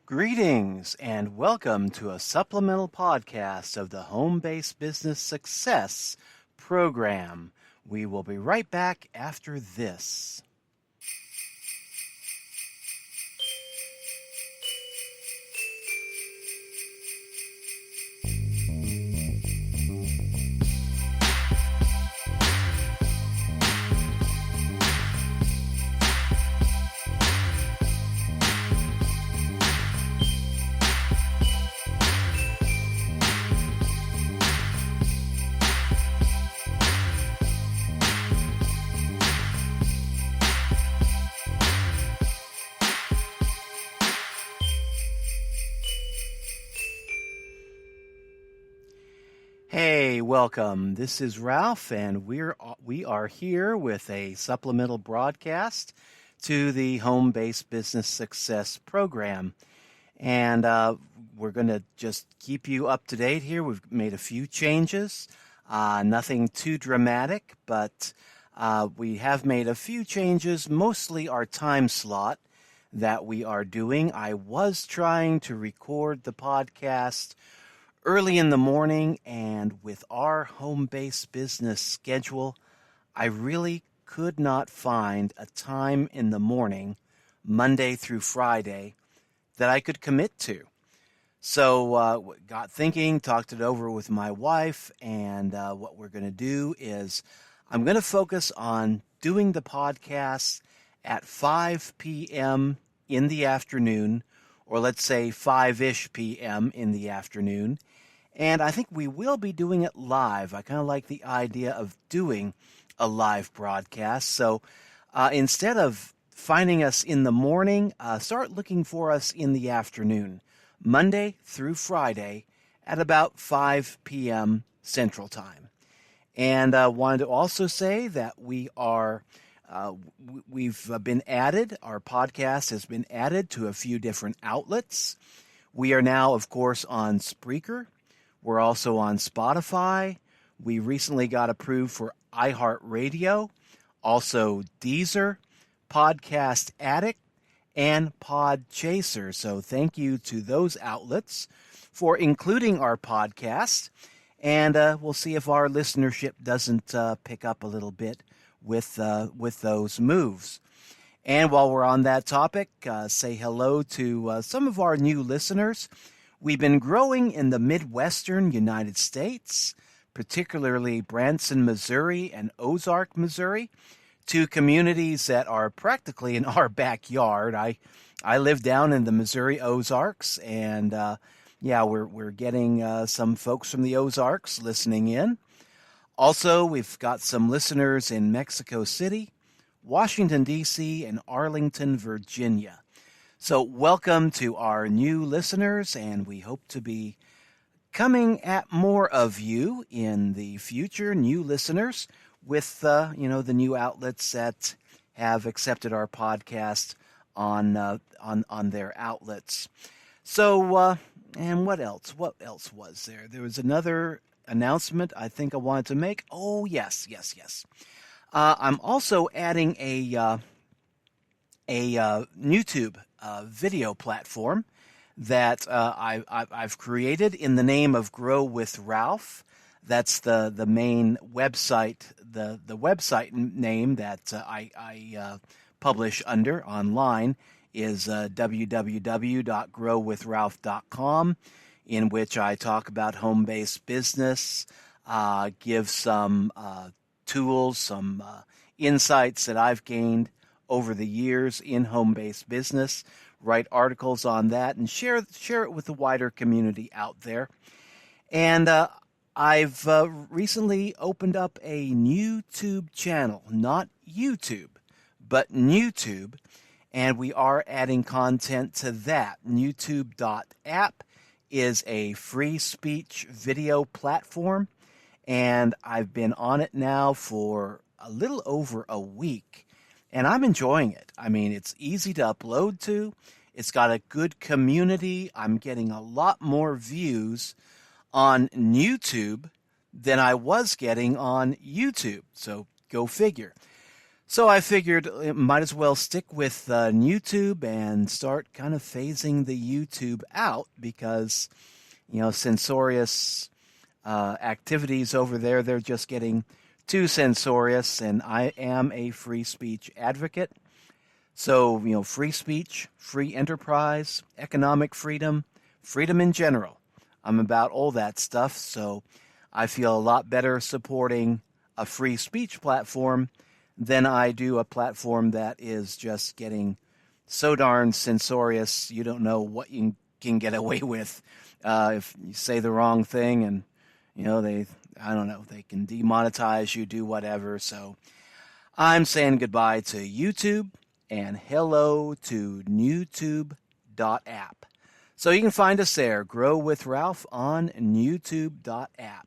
Greetings and welcome to a supplemental podcast of the Home-Based Business Success program. We will be right back after this. Hey, welcome. This is Ralph, and we are here with a supplemental broadcast to the Home-Based Business Success program. And we're going to just keep you up to date here. We've made a few changes, nothing too dramatic, but we have made a few changes, mostly our time slot that we are doing. I was trying to record the podcast early in the morning, and with our home-based business schedule, I really could not find a time in the morning, Monday through Friday, that I could commit to. So got thinking, talked it over with my wife, and what we're going to do is I'm going to focus on doing the podcast at 5 p.m. in the afternoon, or let's say 5-ish p.m. in the afternoon. And I think we will be doing it live. I kind of like the idea of doing a live broadcast. So instead of finding us in the morning, start looking for us in the afternoon, Monday through Friday at about 5 p.m. Central Time. And wanted to also say that we've been added, our podcast has been added to a few different outlets. We are now, of course, on Spreaker. We're also on Spotify. We recently got approved for iHeartRadio, also Deezer, Podcast Addict, and Podchaser. So thank you to those outlets for including our podcast. And we'll see if our listenership doesn't pick up a little bit with those moves. And while we're on that topic, say hello to some of our new listeners. We've been growing in the Midwestern United States, particularly Branson, Missouri, and Ozark, Missouri, two communities that are practically in our backyard. I live down in the Missouri Ozarks, and we're getting some folks from the Ozarks listening in. Also, we've got some listeners in Mexico City, Washington, D.C., and Arlington, Virginia. So welcome to our new listeners, and we hope to be coming at more of you in the future, new listeners, with the new outlets that have accepted our podcast on their outlets. So, and what else? What else was there? There was another announcement I think I wanted to make. Oh, yes. I'm also adding a YouTube video platform that I've created in the name of Grow with Ralph. That's the main website, the website name that I publish under online is www.growwithralph.com, in which I talk about home-based business, give some tools, some insights that I've gained over the years in home-based business, write articles on that, and share it with the wider community out there. And I've recently opened up a YouTube channel, not YouTube, but NewTube, and we are adding content to that. YouTube.app is a free speech video platform, and I've been on it now for a little over a week. And I'm enjoying it. I mean, it's easy to upload to. It's got a good community. I'm getting a lot more views on YouTube than I was getting on YouTube. So go figure. So I figured it might as well stick with YouTube and start kind of phasing the YouTube out because, censorious activities over there, they're just getting too censorious, and I am a free speech advocate. So, free speech, free enterprise, economic freedom, freedom in general. I'm about all that stuff, so I feel a lot better supporting a free speech platform than I do a platform that is just getting so darn censorious you don't know what you can get away with if you say the wrong thing, and they can demonetize you, do whatever. So I'm saying goodbye to YouTube and hello to NewTube.app. So you can find us there, Grow with Ralph on NewTube.app.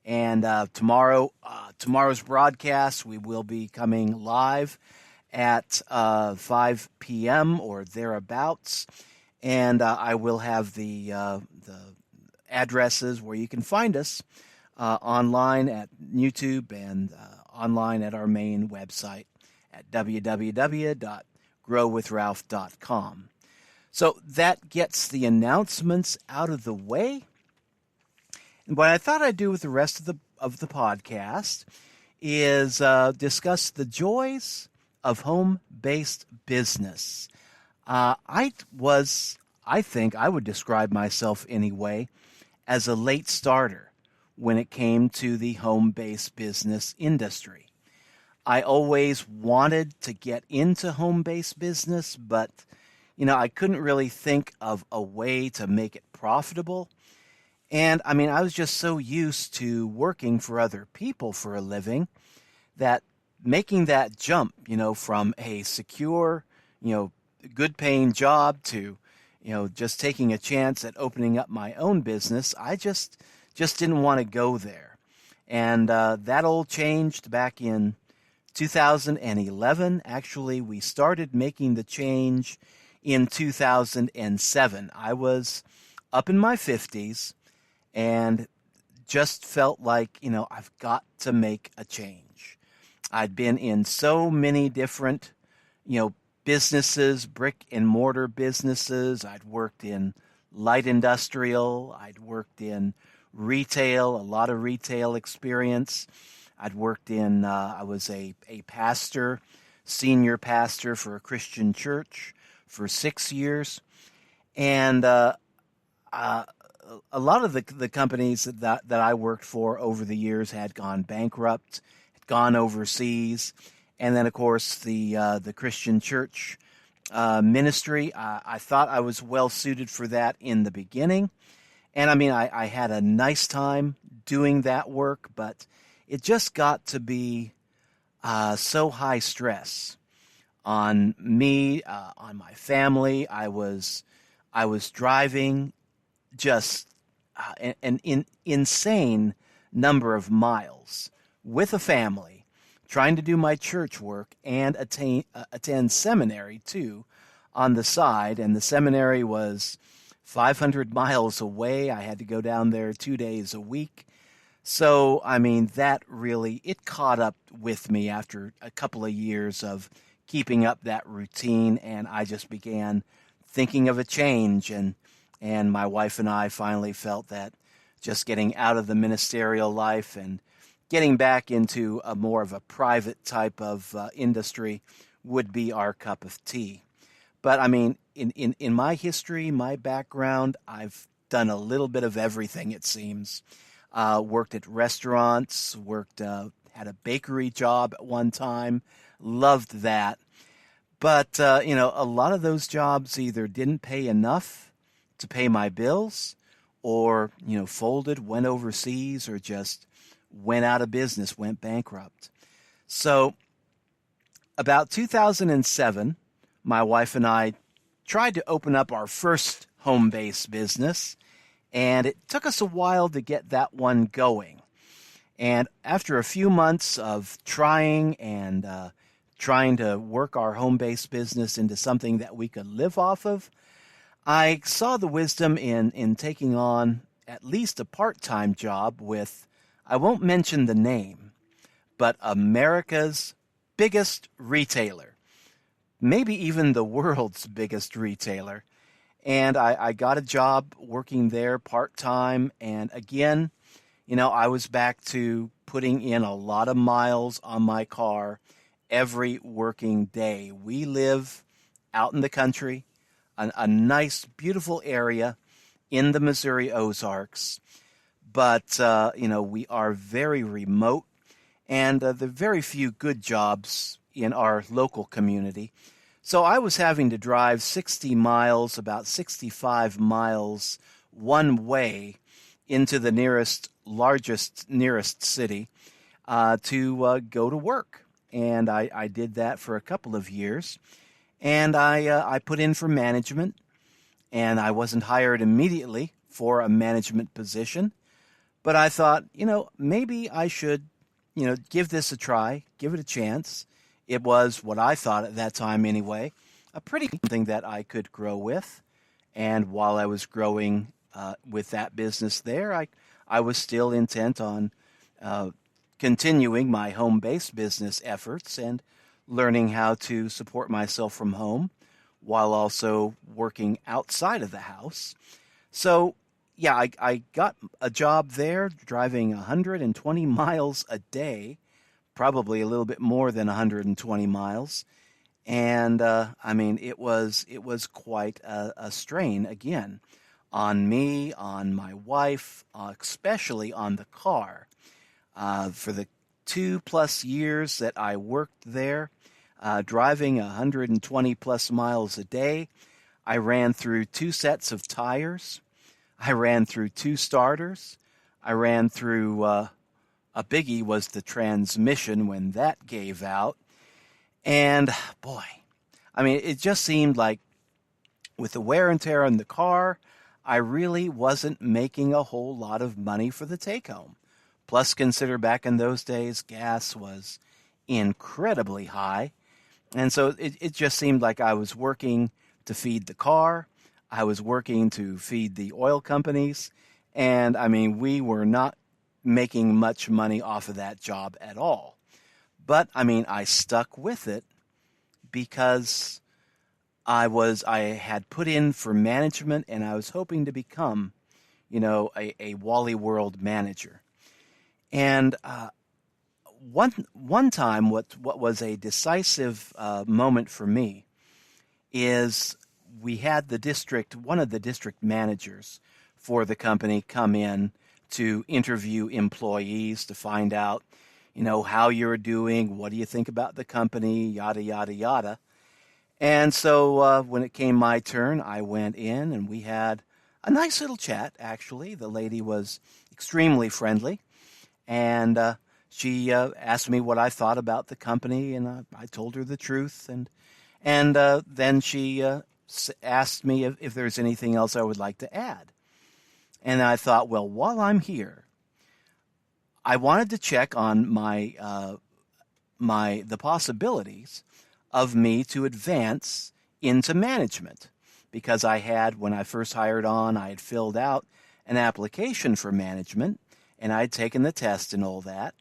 And tomorrow's broadcast, we will be coming live at 5 p.m. or thereabouts, and I will have the addresses where you can find us online at YouTube and online at our main website at www.growwithralph.com. So that gets the announcements out of the way. And what I thought I'd do with the rest of the podcast is discuss the joys of home-based business. I think I would describe myself anyway as a late starter when it came to the home-based business industry. I always wanted to get into home-based business, but I couldn't really think of a way to make it profitable. And I was just so used to working for other people for a living that making that jump, from a secure, good paying job to, just taking a chance at opening up my own business, I just didn't want to go there. And that all changed back in 2011. Actually, we started making the change in 2007. I was up in my 50s and just felt like, I've got to make a change. I'd been in so many different, businesses, brick and mortar businesses. I'd worked in light industrial. I'd worked in retail, a lot of retail experience. I'd worked in, I was a pastor, senior pastor for a Christian church for 6 years. And a lot of the companies that I worked for over the years had gone bankrupt, had gone overseas, and then of course the Christian church ministry. I thought I was well suited for that in the beginning, and I had a nice time doing that work, but it just got to be so high stress on me, on my family. I was driving just an insane number of miles with a family, trying to do my church work and attend seminary too on the side. And the seminary was 500 miles away. I had to go down there 2 days a week. So, that really, it caught up with me after a couple of years of keeping up that routine, and I just began thinking of a change, and my wife and I finally felt that just getting out of the ministerial life and getting back into a more of a private type of industry would be our cup of tea. But in my history, my background, I've done a little bit of everything, it seems. Worked at restaurants, had a bakery job at one time, loved that. But, a lot of those jobs either didn't pay enough to pay my bills or, folded, went overseas, or just went out of business, went bankrupt. So about 2007, my wife and I tried to open up our first home-based business, and it took us a while to get that one going. And after a few months of trying to work our home-based business into something that we could live off of, I saw the wisdom in taking on at least a part-time job with, I won't mention the name, but America's biggest retailer, maybe even the world's biggest retailer. And I got a job working there part-time. And again, I was back to putting in a lot of miles on my car every working day. We live out in the country, a nice, beautiful area in the Missouri Ozarks. But, we are very remote, and there are very few good jobs in our local community. So I was having to drive 60 miles, about 65 miles one way into the nearest city to go to work. And I did that for a couple of years. And I put in for management, and I wasn't hired immediately for a management position. But I thought, maybe I should, give this a try, give it a chance. It was what I thought at that time anyway, a pretty thing that I could grow with. And while I was growing with that business there, I was still intent on continuing my home-based business efforts and learning how to support myself from home while also working outside of the house. So, yeah, I got a job there driving 120 miles a day, probably a little bit more than 120 miles. And, it was quite a strain, again, on me, on my wife, especially on the car. For the 2+ years that I worked there, driving 120 plus miles a day, I ran through 2 sets of tires. I ran through 2 starters. I ran through, a biggie was the transmission when that gave out. And boy, it just seemed like with the wear and tear on the car, I really wasn't making a whole lot of money for the take home. Plus, consider back in those days, gas was incredibly high. And so it just seemed like I was working to feed the car. I was working to feed the oil companies. And we were not making much money off of that job at all. But I stuck with it because I had put in for management, and I was hoping to become, a Wally World manager. And one time, what was a decisive moment for me is we had one of the district managers for the company come in to interview employees to find out, how you're doing, what do you think about the company, yada, yada, yada. And so when it came my turn, I went in and we had a nice little chat, actually. The lady was extremely friendly, and she asked me what I thought about the company, and I told her the truth. And then she asked me if there's anything else I would like to add. And I thought, well, while I'm here, I wanted to check on the possibilities of me to advance into management, because when I first hired on, I had filled out an application for management, and I'd taken the test and all that,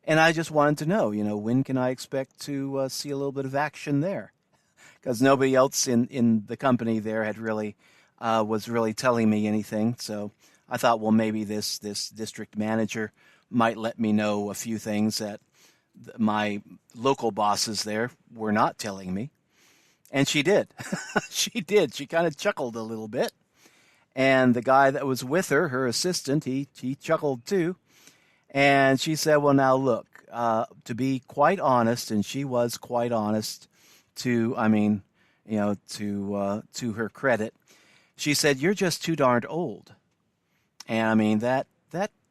and I just wanted to know, when can I expect to see a little bit of action there? Because nobody else in the company there had was really telling me anything. So I thought, well, maybe this district manager might let me know a few things that my local bosses there were not telling me. And she did. She did. She kind of chuckled a little bit. And the guy that was with her assistant, he chuckled too. And she said, well, now look, to be quite honest, and she was quite honest to her credit, she said, you're just too darned old. And that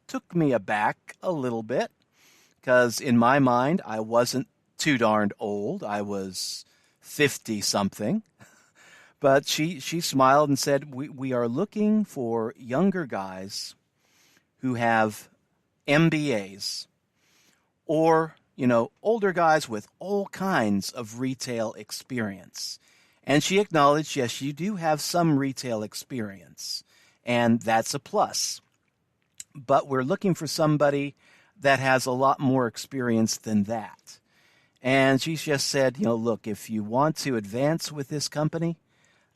took me aback a little bit, because in my mind, I wasn't too darned old. I was 50-something. But she smiled and said, we are looking for younger guys who have MBAs, or, older guys with all kinds of retail experience. And she acknowledged, yes, you do have some retail experience, and that's a plus. But we're looking for somebody that has a lot more experience than that. And she just said, look, if you want to advance with this company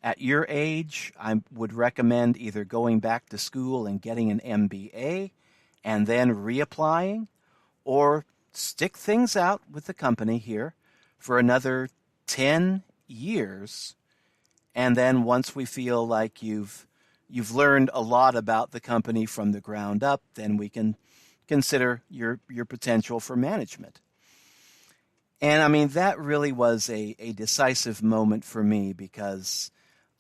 at your age, I would recommend either going back to school and getting an MBA and then reapplying, or stick things out with the company here for another 10 years. And then once we feel like you've learned a lot about the company from the ground up, then we can consider your potential for management. And I mean, that really was a decisive moment for me, because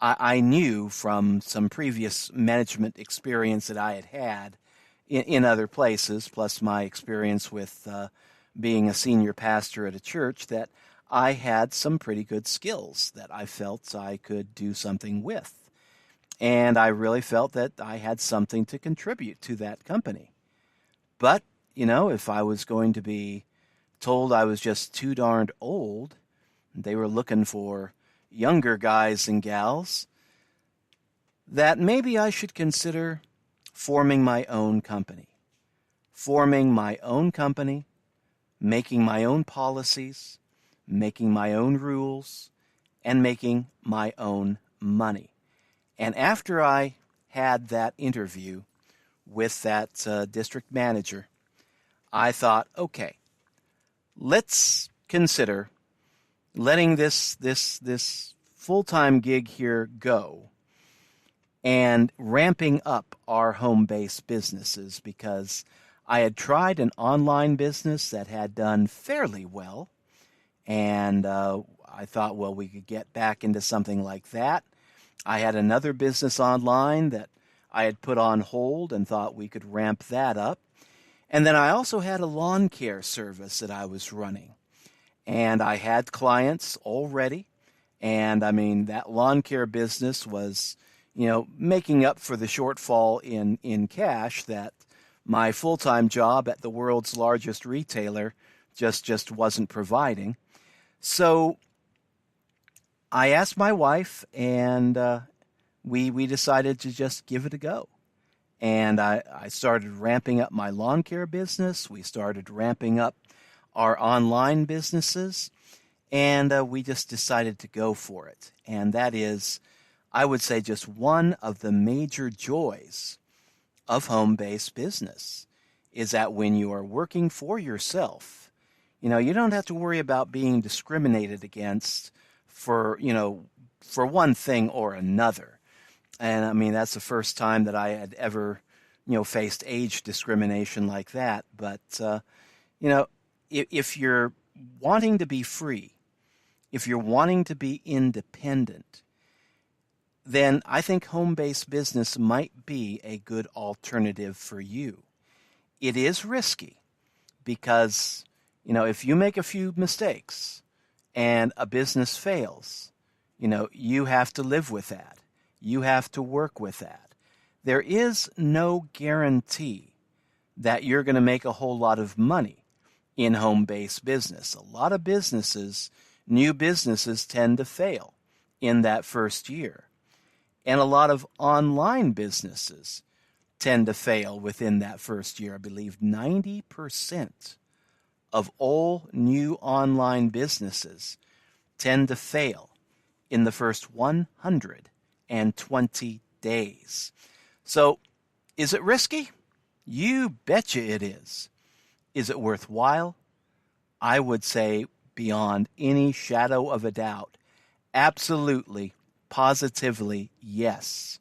I knew from some previous management experience that I had had in other places, plus my experience with being a senior pastor at a church, that I had some pretty good skills that I felt I could do something with. And I really felt that I had something to contribute to that company. But, if I was going to be told I was just too darned old, they were looking for younger guys and gals, that maybe I should consider forming my own company. Forming my own company, making my own policies, making my own rules, and making my own money. And after I had that interview with that district manager, I thought, okay, let's consider letting this full-time gig here go and ramping up our home-based businesses, because I had tried an online business that had done fairly well, and I thought, well, we could get back into something like that. I had another business online that I had put on hold and thought we could ramp that up. And then I also had a lawn care service that I was running. And I had clients already. And I mean, that lawn care business was, making up for the shortfall in cash that my full-time job at the world's largest retailer just wasn't providing. So I asked my wife, and we decided to just give it a go. And I started ramping up my lawn care business. We started ramping up our online businesses, and we just decided to go for it. And that is, I would say, just one of the major joys of home-based business, is that when you are working for yourself, you don't have to worry about being discriminated against for one thing or another. And I mean, that's the first time that I had ever, faced age discrimination like that. But, if you're wanting to be free, if you're wanting to be independent, then I think home-based business might be a good alternative for you. It is risky because, if you make a few mistakes and a business fails, you have to live with that. You have to work with that. There is no guarantee that you're going to make a whole lot of money in home-based business. A lot of businesses, new businesses, tend to fail in that first year. And a lot of online businesses tend to fail within that first year. I believe 90% of all new online businesses tend to fail in the first 120 days. So, is it risky? You betcha it is. Is it worthwhile? I would say beyond any shadow of a doubt, absolutely, positively, yes.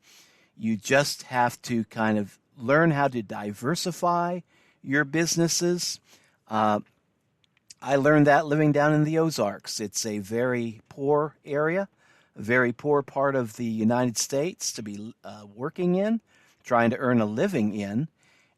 You just have to kind of learn how to diversify your businesses. I learned that living down in the Ozarks. It's a very poor area, a very poor part of the United States to be working in, trying to earn a living in.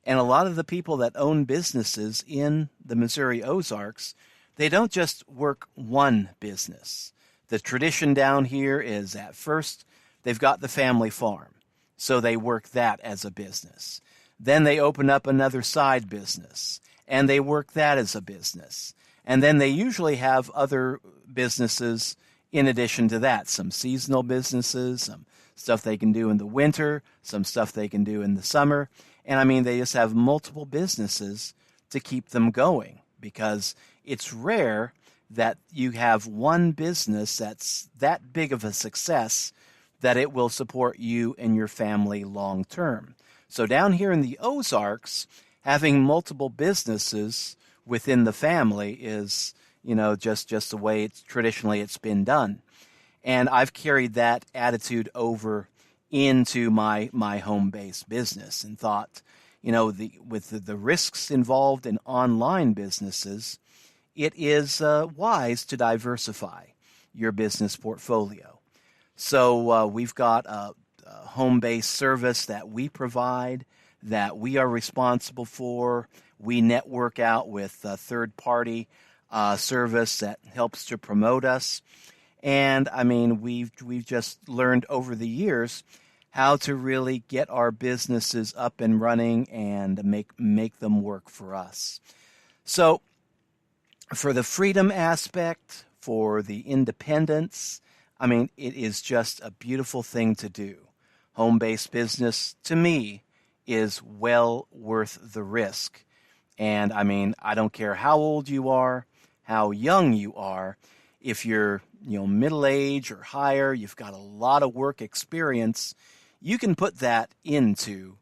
And a lot of the people that own businesses in the Missouri Ozarks, they don't just work one business. The tradition down here is, at first, they've got the family farm, so they work that as a business. Then they open up another side business, and they work that as a business. And then they usually have other businesses in addition to that, some seasonal businesses, some stuff they can do in the winter, some stuff they can do in the summer. And I mean, they just have multiple businesses to keep them going, because it's rare that you have one business that's that big of a success that it will support you and your family long term. So down here in the Ozarks, having multiple businesses within the family is, just the way it's been done. And I've carried that attitude over into my home-based business and thought, with the risks involved in online businesses, it is wise to diversify your business portfolio. So we've got a home-based service that we provide, that we are responsible for. We network out with a third-party service that helps to promote us. And I mean, we've just learned over the years how to really get our businesses up and running and make them work for us. So for the freedom aspect, for the independence, I mean, it is just a beautiful thing to do. Home-based business, to me, is well worth the risk. And I mean, I don't care how old you are, how young you are. If you're, middle age or higher, you've got a lot of work experience, you can put that into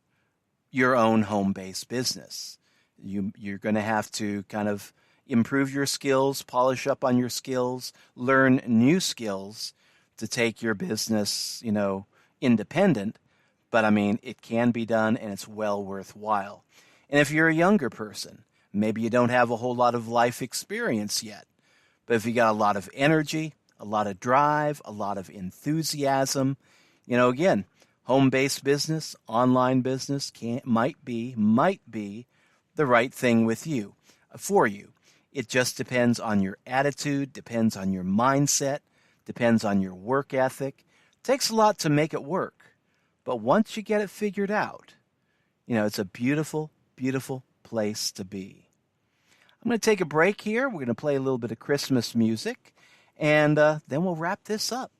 your own home-based business. You're going to have to kind of improve your skills, polish up on your skills, learn new skills to take your business, independent. But I mean, it can be done and it's well worthwhile. And if you're a younger person, maybe you don't have a whole lot of life experience yet, but if you got a lot of energy, a lot of drive, a lot of enthusiasm, again, home-based business, online business might be the right thing for you. It just depends on your attitude, depends on your mindset, depends on your work ethic. It takes a lot to make it work. But once you get it figured out, it's a beautiful, beautiful place to be. I'm going to take a break here. We're going to play a little bit of Christmas music, and then we'll wrap this up.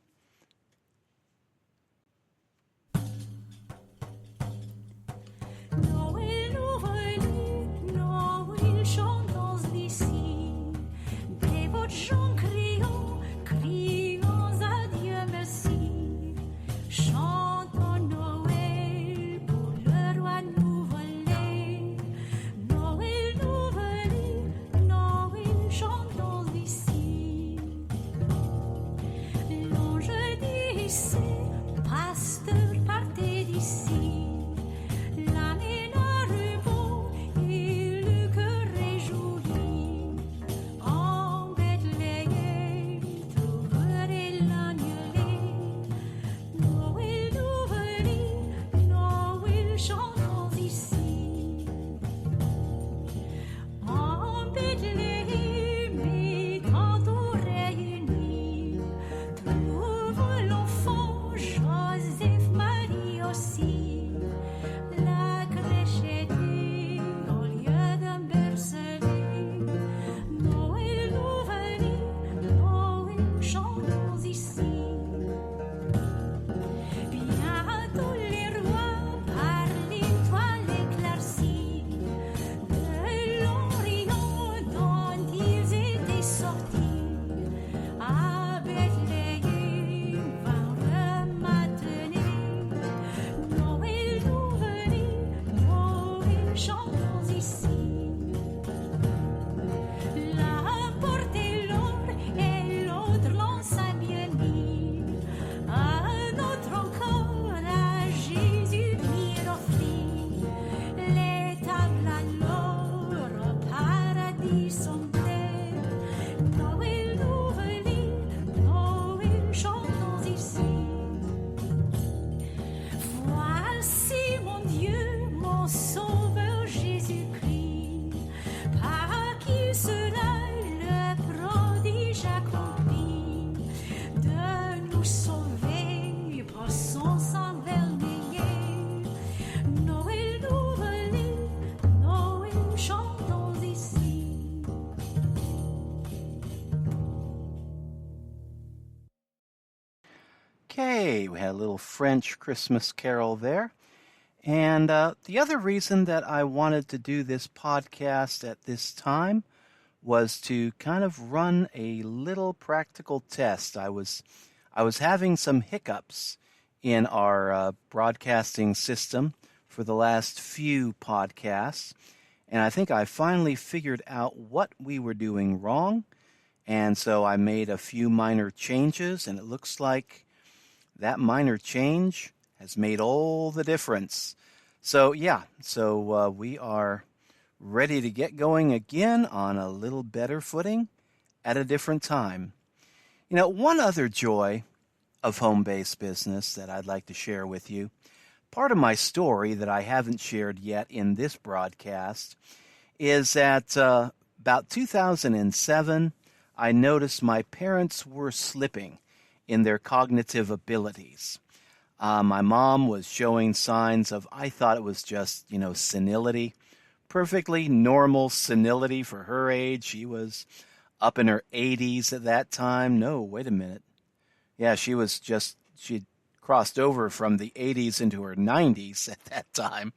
Okay, we had a little French Christmas carol there. And the other reason that I wanted to do this podcast at this time was to kind of run a little practical test. I was having some hiccups in our broadcasting system for the last few podcasts, and I think I finally figured out what we were doing wrong. And so I made a few minor changes, and it looks like that minor change has made all the difference. So, yeah, we are ready to get going again on a little better footing at a different time. One other joy of home-based business that I'd like to share with you, part of my story that I haven't shared yet in this broadcast, is that about 2007, I noticed my parents were slipping in their cognitive abilities. My mom was showing signs of, I thought it was just, senility. Perfectly normal senility for her age. She was up in her 80s at that time. No, wait a minute. Yeah, she'd crossed over from the 80s into her 90s at that time.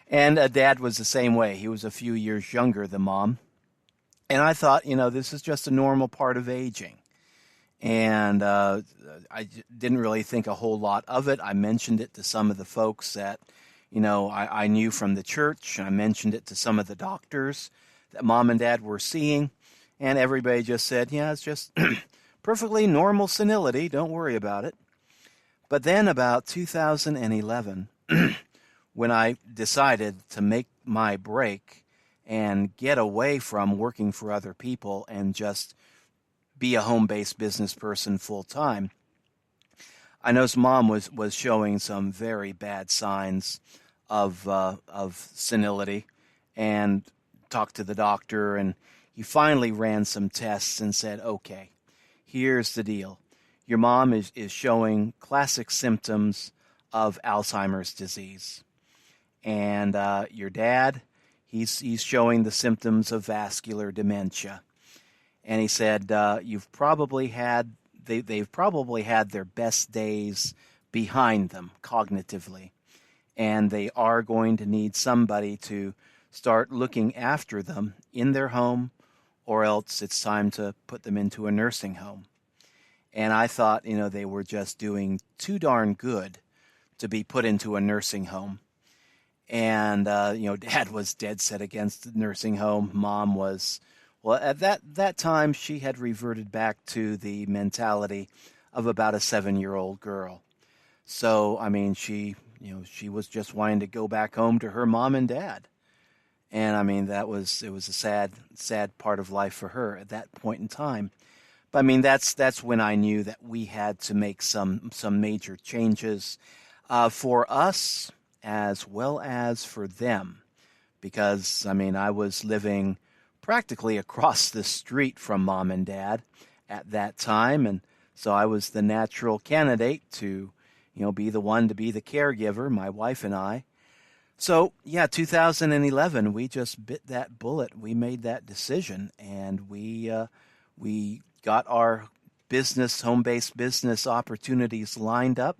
And Dad was the same way. He was a few years younger than Mom. And I thought, this is just a normal part of aging. And I didn't really think a whole lot of it. I mentioned it to some of the folks that, I knew from the church. I mentioned it to some of the doctors that Mom and Dad were seeing. And everybody just said, yeah, it's just perfectly normal senility. Don't worry about it. But then about 2011, when I decided to make my break and get away from working for other people and just be a home-based business person full-time, I noticed Mom was showing some very bad signs of senility, and talked to the doctor, and he finally ran some tests and said, okay, here's the deal. Your mom is showing classic symptoms of Alzheimer's disease. And your dad, he's showing the symptoms of vascular dementia. And he said, they've probably had their best days behind them cognitively. And they are going to need somebody to start looking after them in their home, or else it's time to put them into a nursing home. And I thought, they were just doing too darn good to be put into a nursing home. And, Dad was dead set against the nursing home. Mom was, well, at that time, she had reverted back to the mentality of about a 7-year-old girl. So, she was just wanting to go back home to her mom and dad. And, it was a sad part of life for her at that point in time. But, that's when I knew that we had to make some major changes for us as well as for them. Because, I was living practically across the street from Mom and Dad at that time. And so I was the natural candidate to, be the one to be the caregiver, my wife and I. So, 2011, we just bit that bullet. We made that decision, and we got our home-based business opportunities lined up.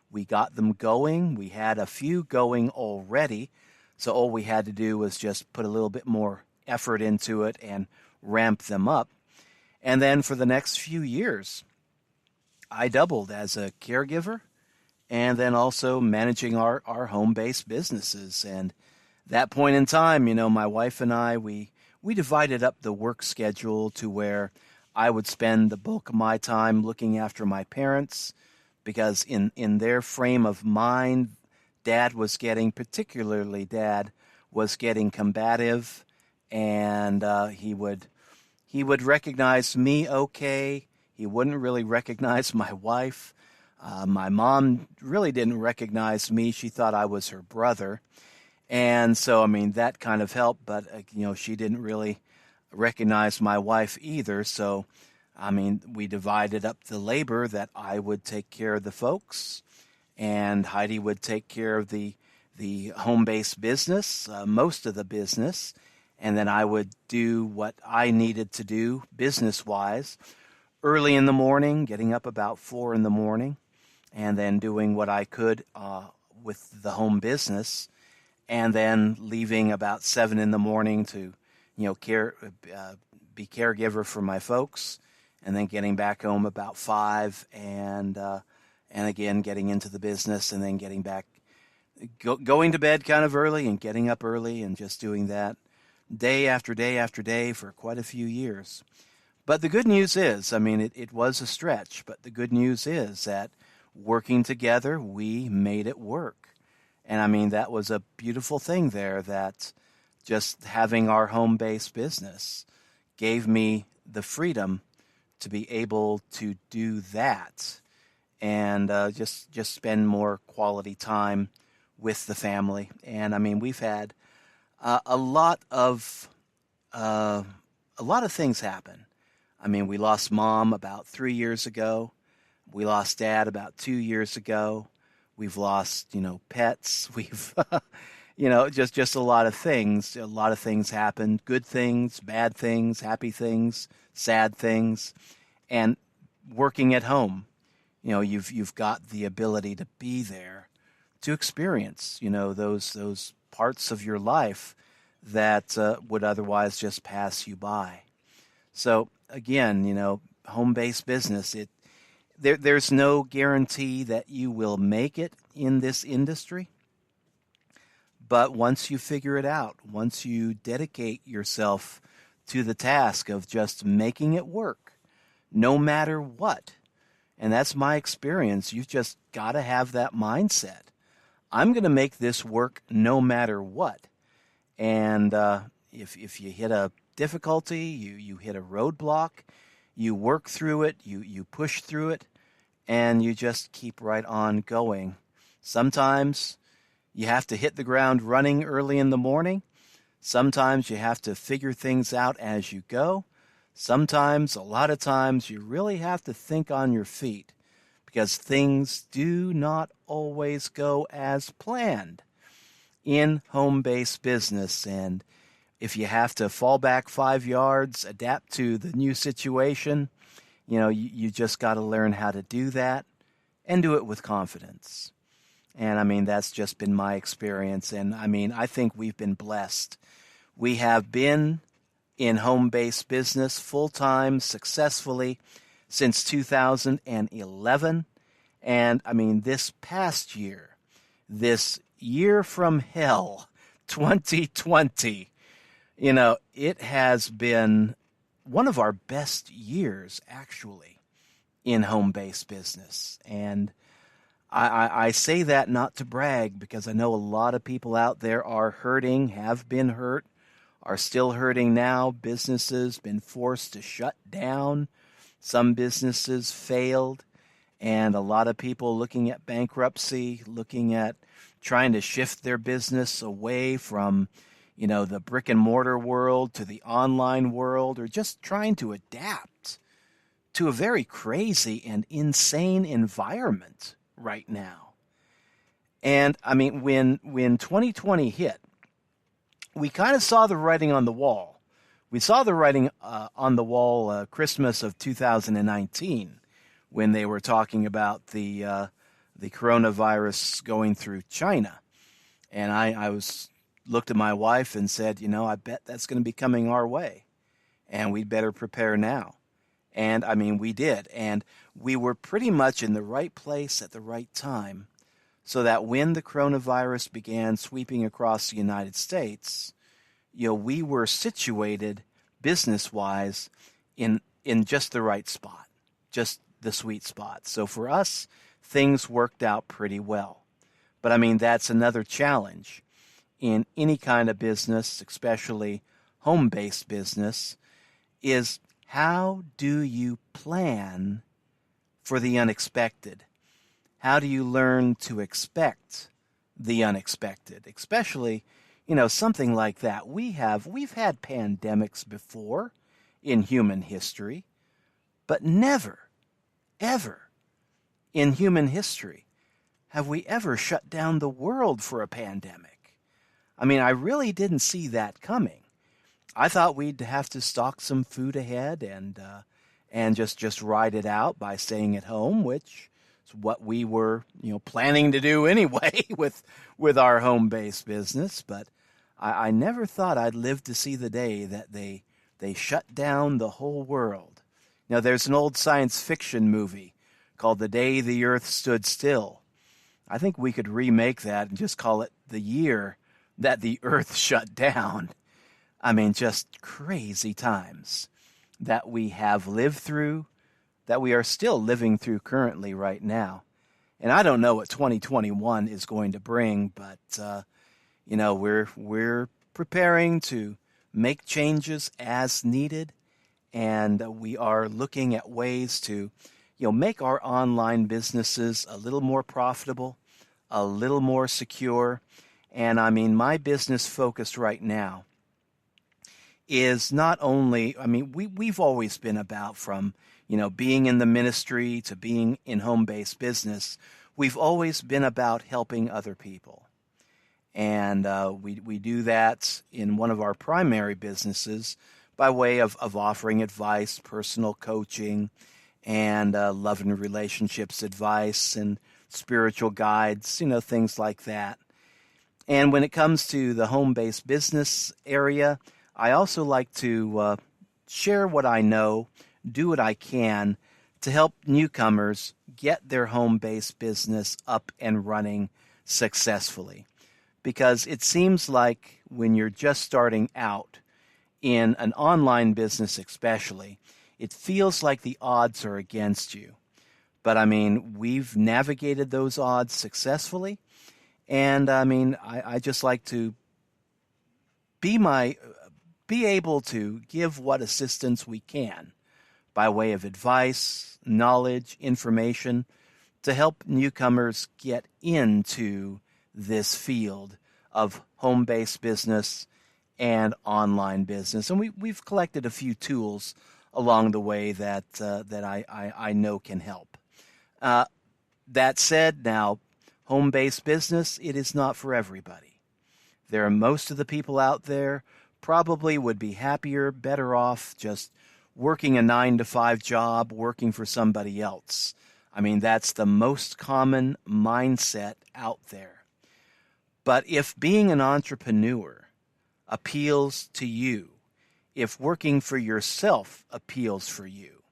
We got them going. We had a few going already, so all we had to do was just put a little bit more effort into it and ramp them up. And then for the next few years, I doubled as a caregiver and then also managing our home-based businesses. And that point in time, my wife and I, we divided up the work schedule to where I would spend the bulk of my time looking after my parents, because in their frame of mind, Dad was getting combative, and he would recognize me okay. He wouldn't really recognize my wife. My mom really didn't recognize me. She thought I was her brother. And so, that kind of helped, but, she didn't really recognize my wife either. So, we divided up the labor that I would take care of the folks, and Heidi would take care of the home-based business, most of the business, and then I would do what I needed to do business-wise early in the morning, getting up about 4 in the morning, and then doing what I could with the home business, and then leaving about 7 in the morning to, be caregiver for my folks, and then getting back home about 5, and again getting into the business, and then getting back, going to bed kind of early and getting up early, and just doing that day after day after day for quite a few years. But the good news is, I mean, it was a stretch, but the good news is that working together, we made it work. And I mean, that was a beautiful thing there, that just having our home-based business gave me the freedom to be able to do that, and just spend more quality time with the family. And I mean, we've had a lot of things happen. I mean, we lost Mom about 3 years ago. We lost Dad about 2 years ago. We've lost, pets. We've, just a lot of things. A lot of things happened. Good things, bad things, happy things, sad things. And working at home, you've got the ability to be there, to experience, those parts of your life that would otherwise just pass you by. So again, home-based business, there's no guarantee that you will make it in this industry. But once you figure it out, once you dedicate yourself to the task of just making it work, no matter what, and that's my experience, you've just got to have that mindset. I'm going to make this work no matter what. And if you hit a difficulty, you hit a roadblock, you work through it, you push through it, and you just keep right on going. Sometimes you have to hit the ground running early in the morning. Sometimes you have to figure things out as you go. Sometimes, a lot of times, you really have to think on your feet, because things do not always go as planned in home-based business. And if you have to fall back 5 yards, adapt to the new situation, you just got to learn how to do that and do it with confidence. And I mean, that's just been my experience. And I mean, I think we've been blessed. We have been in home-based business full-time successfully since 2011. And I mean, this past year, this year from hell, 2020, it has been one of our best years, actually, in home-based business. And I say that not to brag, because I know a lot of people out there are hurting, have been hurt, are still hurting now. Businesses been forced to shut down. Some businesses failed. And a lot of people looking at bankruptcy, looking at trying to shift their business away from, the brick and mortar world to the online world, or just trying to adapt to a very crazy and insane environment right now. And I mean, when 2020 hit, we kind of saw the writing on the wall. We saw the writing on the wall Christmas of 2019, when they were talking about the coronavirus going through China. And I looked at my wife and said, I bet that's going to be coming our way, and we'd better prepare now. And I mean, we did. And we were pretty much in the right place at the right time, so that when the coronavirus began sweeping across the United States, we were situated business-wise in just the right spot, just the sweet spot. So for us, things worked out pretty well. But I mean, that's another challenge in any kind of business, especially home-based business, is how do you plan for the unexpected? How do you learn to expect the unexpected? Especially, something like that. We've had pandemics before in human history, but never, ever in human history have we ever shut down the world for a pandemic. I mean, I really didn't see that coming. I thought we'd have to stock some food ahead and just ride it out by staying at home, which is what we were, planning to do anyway with our home-based business. But I never thought I'd live to see the day that they they shut down the whole world. Now, there's an old science fiction movie called The Day the Earth Stood Still. I think we could remake that and just call it The Year That the Earth Shut Down. I mean, just crazy times that we have lived through, that we are still living through currently right now. And I don't know what 2021 is going to bring, but, we're preparing to make changes as needed, and we are looking at ways to, make our online businesses a little more profitable, a little more secure. And I mean, my business focus right now is not only, we've always been about from, being in the ministry to being in home-based business, we've always been about helping other people. And we do that in one of our primary businesses by way of offering advice, personal coaching, and love and relationships advice and spiritual guides, things like that. And when it comes to the home-based business area, I also like to share what I know, do what I can to help newcomers get their home-based business up and running successfully. Because it seems like when you're just starting out in an online business especially, it feels like the odds are against you. But I mean, we've navigated those odds successfully. And I mean, I just like to be able to give what assistance we can by way of advice, knowledge, information to help newcomers get into this field of home-based business and online business. And we've collected a few tools along the way that I know can help. That said, now, home-based business, it is not for everybody. There are most of the people out there probably would be happier, better off just working a 9-to-5 job, working for somebody else. I mean, that's the most common mindset out there. But if being an entrepreneur appeals to you, if working for yourself appeals for you,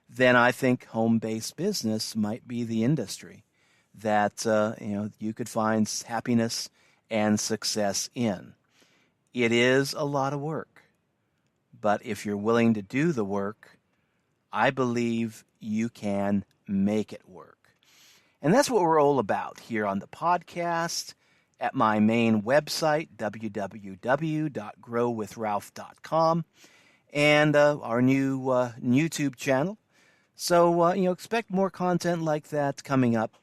then I think home-based business might be the industry that you could find happiness and success in. It is a lot of work, but if you're willing to do the work, I believe you can make it work. And that's what we're all about here on the podcast, at my main website, www.growwithralph.com, and our new YouTube channel. So, expect more content like that coming up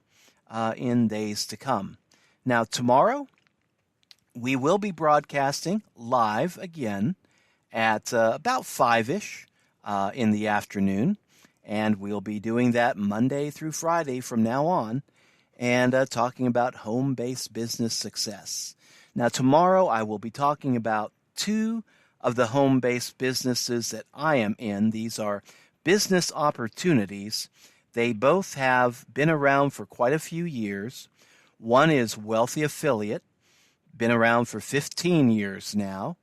in days to come. Now, tomorrow, we will be broadcasting live again at about 5-ish in the afternoon, and we'll be doing that Monday through Friday from now on, and talking about home-based business success. Now, tomorrow I will be talking about 2 of the home-based businesses that I am in. These are business opportunities. They both have been around for quite a few years. One is Wealthy Affiliate, been around for 15 years now.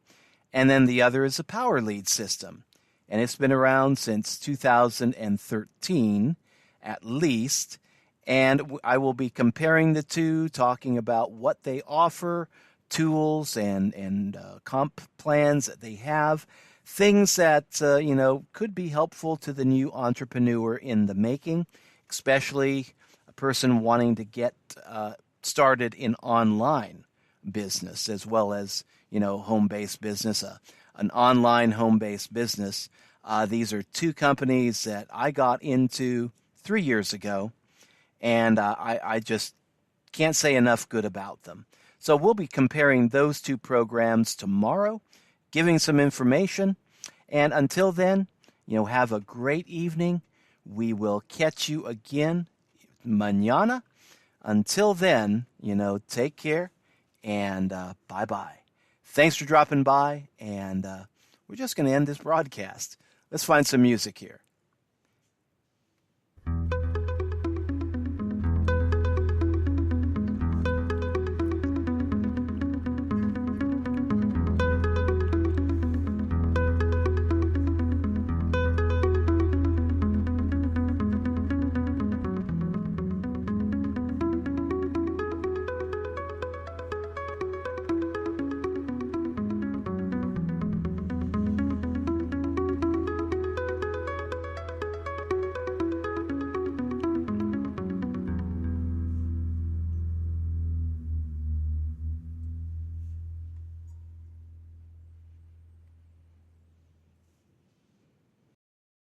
And then the other is a Power Lead System, and it's been around since 2013 at least. And I will be comparing the two, talking about what they offer, tools and comp plans that they have, things that, could be helpful to the new entrepreneur in the making, especially a person wanting to get started in online business as well as, home-based business, an online home-based business. These are 2 companies that I got into 3 years ago, and I just can't say enough good about them. So we'll be comparing those 2 programs tomorrow, giving some information. And until then, have a great evening. We will catch you again mañana. Until then, take care and bye-bye. Thanks for dropping by, and we're just going to end this broadcast. Let's find some music here.